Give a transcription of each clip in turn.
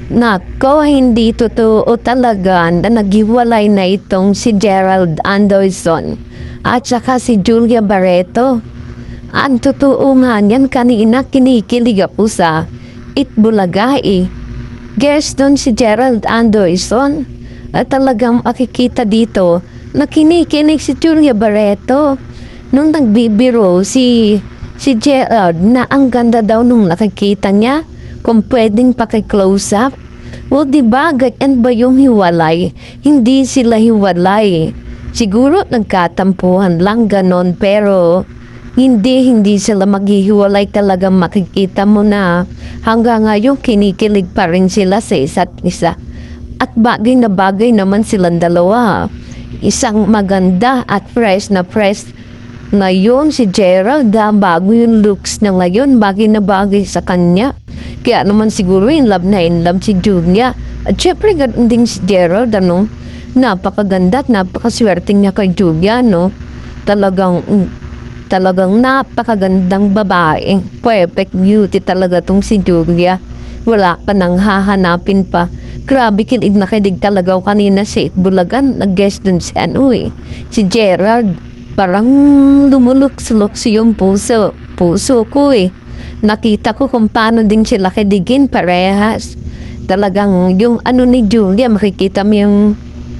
Nako, hindi totoo talaga na naghiwalay na itong si Gerald Anderson at saka si Julia Barreto. Ang totoo nga niyan, kanina kinikilig ako sa Itbulaga eh. Guest doon si Gerald Anderson. At talagang makikita dito na kinikinig si Julia Barreto. Nung nagbibiro si Gerald na ang ganda daw nung nakikita niya, kung pwedeng paki-close up. Well, diba, ganyan ba yung hiwalay? Hindi sila hiwalay. Siguro nagkatampuhan lang ganon, pero hindi sila maghihiwalay. Talagang makikita mo na hanggang ngayon kinikilig pa rin sila sa isa't isa. At bagay na bagay naman silang dalawa. Isang maganda at fresh na fresh. Ngayon si Gerald, bago yung looks na ngayon, bagay na bagay sa kanya. Kaya naman siguro in love si Julia. At syempre ganun din si Gerald, napakaganda at napakaswerte niya kay Julia, no? Talagang napakagandang babae. Perfect beauty talaga tong si Julia. Wala ka nang hahanapin pa. Grabe, kilig na kilig talaga ako kanina si Itbulagan. Nag-guest dun si si Gerald. Parang lumuluks-luks yung puso ko eh. Nakita ko kung paano din sila kiligin parehas. Talagang yung ni Julia, makikita mo yung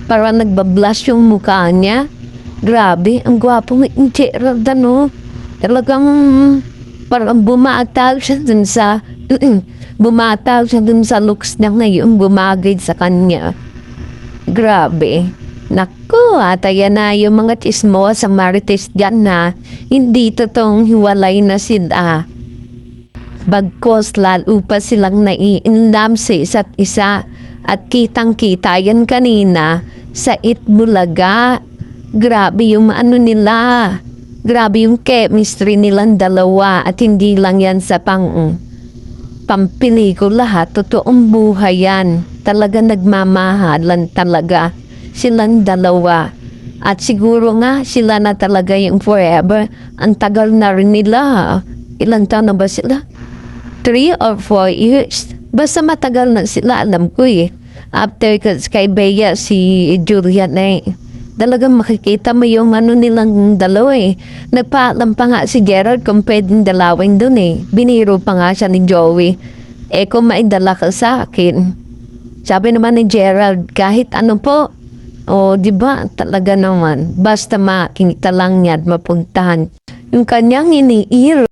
parang nagbablush yung mukha niya. Grabe, ang gwapo ng Gerald, Talagang parang bumatag siya dun sa looks niya ngayon, bumagay sa kanya. Grabe. Naku, ayan na yung mga chismos sa marites dyan na hindi totoong hiwalay na sila. Bagkos lalo pa silang nai-inlam sa isa't isa. At kitang-kita yan kanina sa Itbulaga. Grabe yung nila. Grabe yung chemistry nilang dalawa. At hindi lang yan sa pampelikula lahat. Totoong buhay yan. Talaga nagmamahalan talaga silang dalawa. At siguro nga sila na talaga yung forever. Ang tagal na rin nila. Ilang taon na ba sila? 3 or 4 years. Basta matagal na sila, alam ko eh. After kay Bea, si Julia na talagang makikita mo yung nilang dalawa eh. Nagpaalam pa nga si Gerald kung pwedeng dalawin dun eh. Biniro pa nga siya ni Joey. Kung maidala ka sa akin. Sabi naman ni Gerald, kahit ano po. Diba? Talaga naman. Basta makikita lang niya at mapuntahan yung kanyang iniiro.